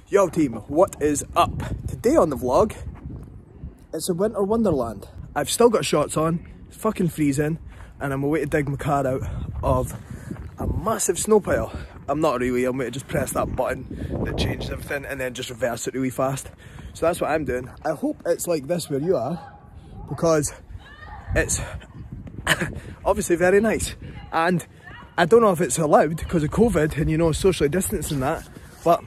Yo team, what is up? Today on the vlog, it's a winter wonderland. I've still got shorts on, it's fucking freezing, and I'm away to dig my car out of a massive snow pile. I'm not really, I'm going to just press that button that changes everything and then just reverse it really fast. So that's what I'm doing. I hope it's like this where you are, because it's obviously very nice. And I don't know if it's allowed because of COVID and, you know, socially distancing that, but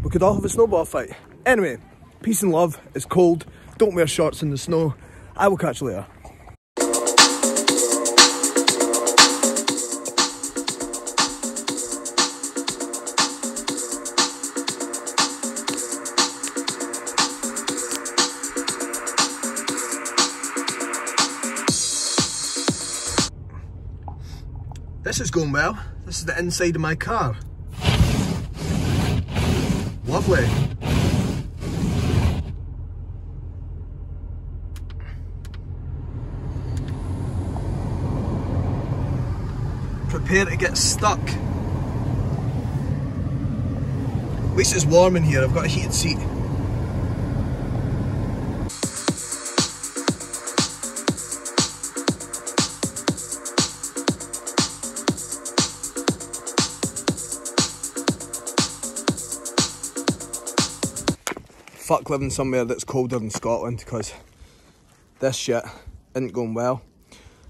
we could all have a snowball fight. Anyway, peace and love. It's cold. Don't wear shorts in the snow. I will catch you later. This is going well. This is the inside of my car. Lovely. Prepare to get stuck. At least it's warm in here. I've got a heated seat. Fuck living somewhere that's colder than Scotland, because this shit isn't going well.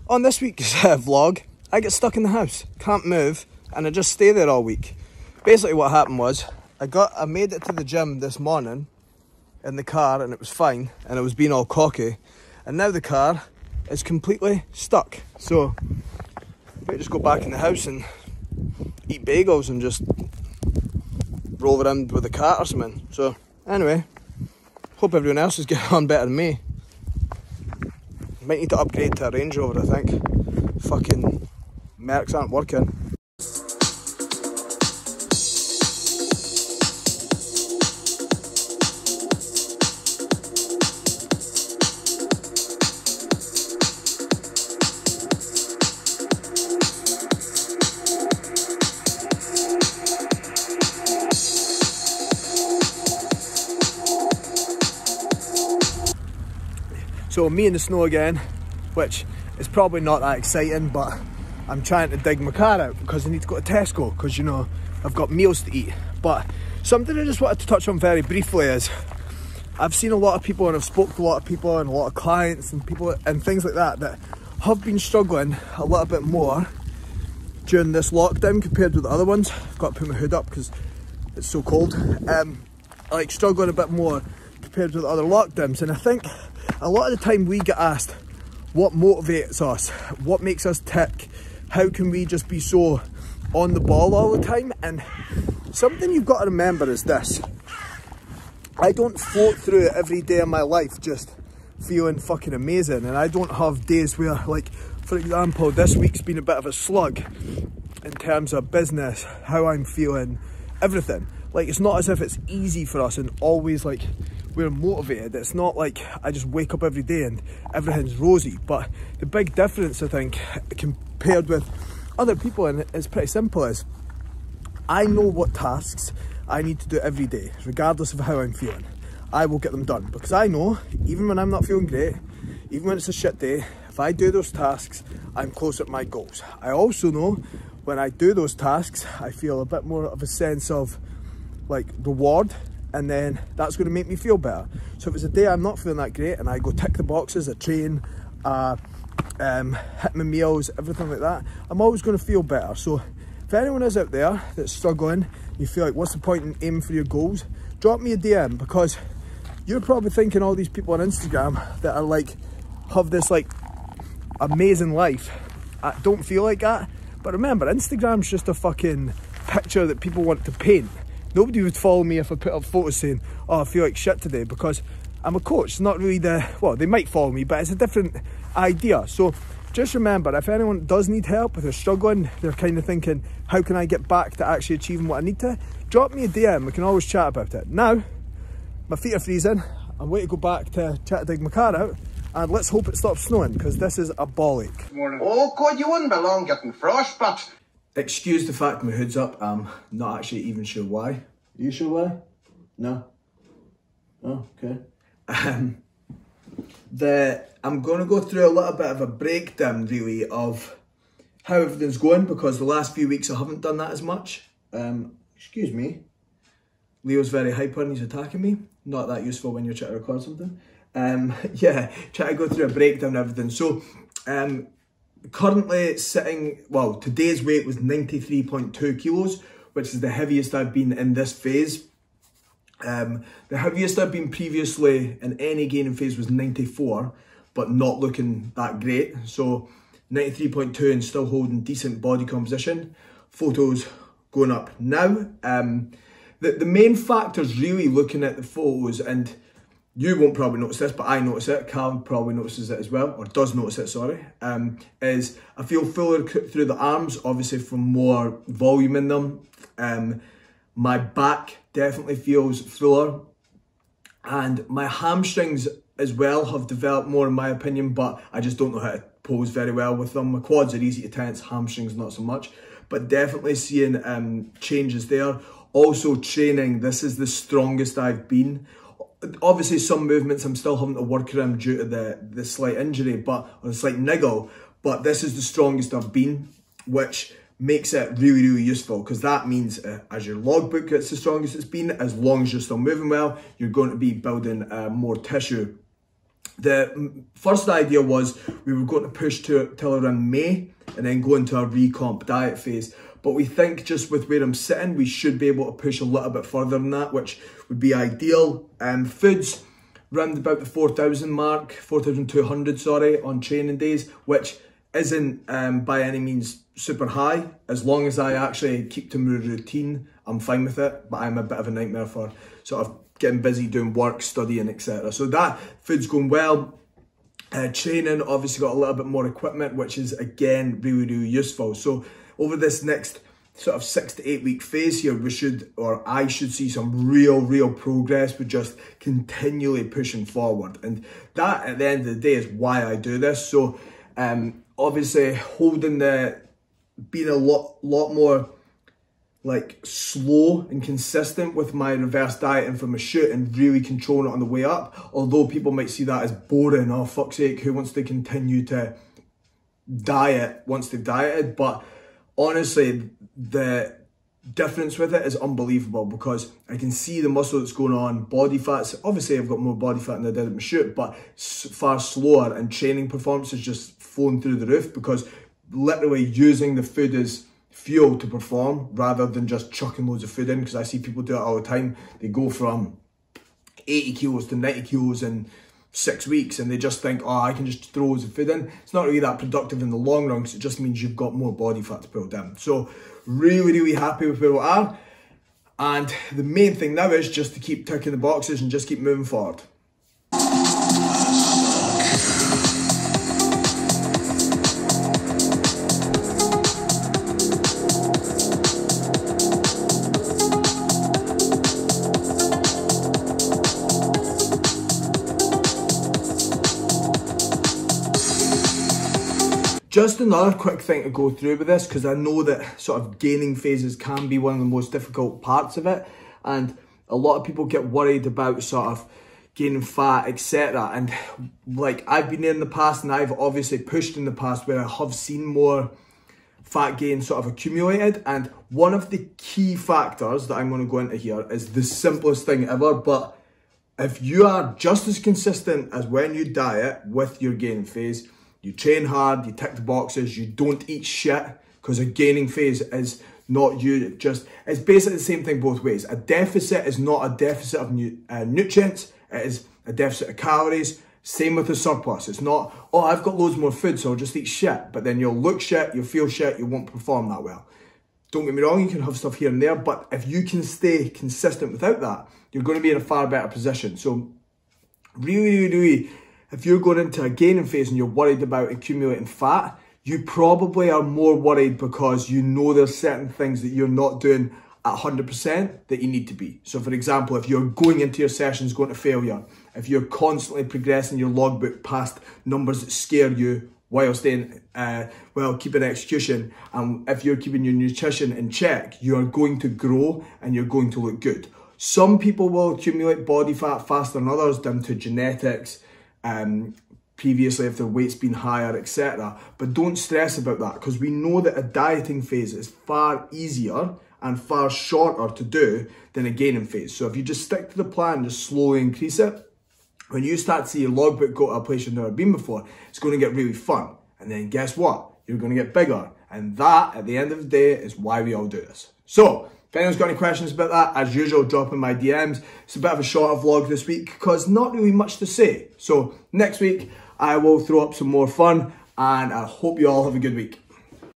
On this week's vlog, I get stuck in the house, can't move, and I just stay there all week. Basically what happened was, I made it to the gym this morning in the car and it was fine, and it was being all cocky, and now the car is completely stuck. So I might just go back in the house and eat bagels and just roll around with a cat or something. So anyway, hope everyone else is getting on better than me. Might need to upgrade to a Range Rover, I think. Fucking Mercs aren't working. So me in the snow again, which is probably not that exciting, but I'm trying to dig my car out because I need to go to Tesco, because, you know, I've got meals to eat. But something I just wanted to touch on very briefly is, I've seen a lot of people and I've spoken to a lot of people and a lot of clients and people and things like that that have been struggling a little bit more during this lockdown compared with the other ones. I've got to put my hood up because it's so cold. Like struggling a bit more compared with the other lockdowns, and I think a lot of the time we get asked what motivates us, what makes us tick, how can we just be so on the ball all the time. And something you've got to remember is this: I don't float through every day of my life just feeling fucking amazing, and I don't have days where, like, for example, this week's been a bit of a slug in terms of business, how I'm feeling, everything. Like, it's not as if it's easy for us and always like we're motivated. It's not like I just wake up every day and everything's rosy. But the big difference, I think, compared with other people, and it's pretty simple, is I know what tasks I need to do every day, regardless of how I'm feeling. I will get them done, because I know, even when I'm not feeling great, even when it's a shit day, if I do those tasks, I'm closer to my goals. I also know when I do those tasks, I feel a bit more of a sense of like reward, and then that's going to make me feel better. So if it's a day I'm not feeling that great and I go tick the boxes, I train, hit my meals, everything like that, I'm always going to feel better. So if anyone is out there that's struggling, you feel like what's the point in aiming for your goals, drop me a DM, because you're probably thinking all these people on Instagram that are like, have this like amazing life, don't feel like that. But remember, Instagram's just a fucking picture that people want to paint. Nobody would follow me if I put up photos saying, oh, I feel like shit today, because I'm a coach. It's not really well, they might follow me, but it's a different idea. So just remember, if anyone does need help, if they're struggling, they're kind of thinking, how can I get back to actually achieving what I need to, drop me a DM, we can always chat about it. Now, my feet are freezing, I'm waiting to go back to chat to dig my car out, and let's hope it stops snowing, because this is a ball ache. Oh God, you wouldn't be long getting frostbit. Excuse the fact my hood's up, I'm not actually even sure why. Are you sure why? No? Oh, okay. I'm going to go through a little bit of a breakdown, really, of how everything's going, because the last few weeks I haven't done that as much. Excuse me. Leo's very hyper and he's attacking me. Not that useful when you're trying to record something. Yeah, try to go through a breakdown of everything. So, currently sitting, well, today's weight was 93.2 kilos, which is the heaviest I've been in this phase. The heaviest I've been previously in any gaining phase was 94, but not looking that great. So 93.2 and still holding decent body composition. Photos going up now. The main factors really looking at the photos, and you won't probably notice this, but I notice it, Cal probably notices it as well, or does notice it, sorry, is I feel fuller through the arms, obviously from more volume in them. My back definitely feels fuller, and my hamstrings as well have developed more in my opinion, but I just don't know how to pose very well with them. My quads are easy to tense, hamstrings not so much, but definitely seeing changes there. Also training, this is the strongest I've been. Obviously some movements I'm still having to work around due to the slight injury, or the slight niggle, but this is the strongest I've been, which makes it really, really useful, because that means as your logbook gets the strongest it's been, as long as you're still moving well, you're going to be building more tissue. The first idea was we were going to push till around May and then go into a recomp diet phase. But we think just with where I'm sitting, we should be able to push a little bit further than that, which would be ideal. Foods round about the 4,000 mark, 4,200, sorry, on training days, which isn't by any means super high. As long as I actually keep to my routine, I'm fine with it, but I'm a bit of a nightmare for sort of getting busy doing work, studying, etc. So that food's going well. Training, obviously got a little bit more equipment, which is again really, really useful. So over this next sort of 6 to 8 week phase here, we should, or I should see some real progress with just continually pushing forward. And that at the end of the day is why I do this. So obviously being a lot more like slow and consistent with my reverse dieting from a shoot and really controlling it on the way up. Although people might see that as boring, oh fuck's sake, who wants to continue to diet once they've dieted? But honestly, the difference with it is unbelievable, because I can see the muscle that's going on. Body fat's, obviously I've got more body fat than I did at my shoot, but far slower, and training performance is just flown through the roof, because literally using the food as fuel to perform rather than just chucking loads of food in, because I see people do it all the time. They go from 80 kilos to 90 kilos in 6 weeks and they just think, oh, I can just throw loads of food in. It's not really that productive in the long run, because it just means you've got more body fat to put down. So really happy with where we are, and the main thing now is just to keep ticking the boxes and just keep moving forward. Just another quick thing to go through with this, because I know that sort of gaining phases can be one of the most difficult parts of it, and a lot of people get worried about sort of gaining fat, etc. And like I've been in the past, and I've obviously pushed in the past where I have seen more fat gain sort of accumulated, and one of the key factors that I'm going to go into here is the simplest thing ever, but if you are just as consistent as when you diet with your gaining phase, you train hard, you tick the boxes, you don't eat shit, because a gaining phase is not you, it's basically the same thing both ways. A deficit is not a deficit of nutrients, it is a deficit of calories. Same with a surplus. It's not, oh, I've got loads more food, so I'll just eat shit, but then you'll look shit, you'll feel shit, you won't perform that well. Don't get me wrong, you can have stuff here and there, but if you can stay consistent without that, you're going to be in a far better position. So really, if you're going into a gaining phase and you're worried about accumulating fat, you probably are more worried because you know there's certain things that you're not doing at 100% that you need to be. So for example, if you're going into your sessions going to failure, if you're constantly progressing your logbook past numbers that scare you while staying, keeping execution, and if you're keeping your nutrition in check, you're going to grow and you're going to look good. Some people will accumulate body fat faster than others, down to genetics, previously if their weight's been higher, etc. But don't stress about that, because we know that a dieting phase is far easier and far shorter to do than a gaining phase. So if you just stick to the plan, just slowly increase it, when you start to see your logbook go to a place you've never been before, it's going to get really fun. And then guess what? You're going to get bigger. And that, at the end of the day, is why we all do this. So, if anyone's got any questions about that, as usual, drop in my DMs. It's a bit of a shorter vlog this week because not really much to say. So, next week, I will throw up some more fun, and I hope you all have a good week.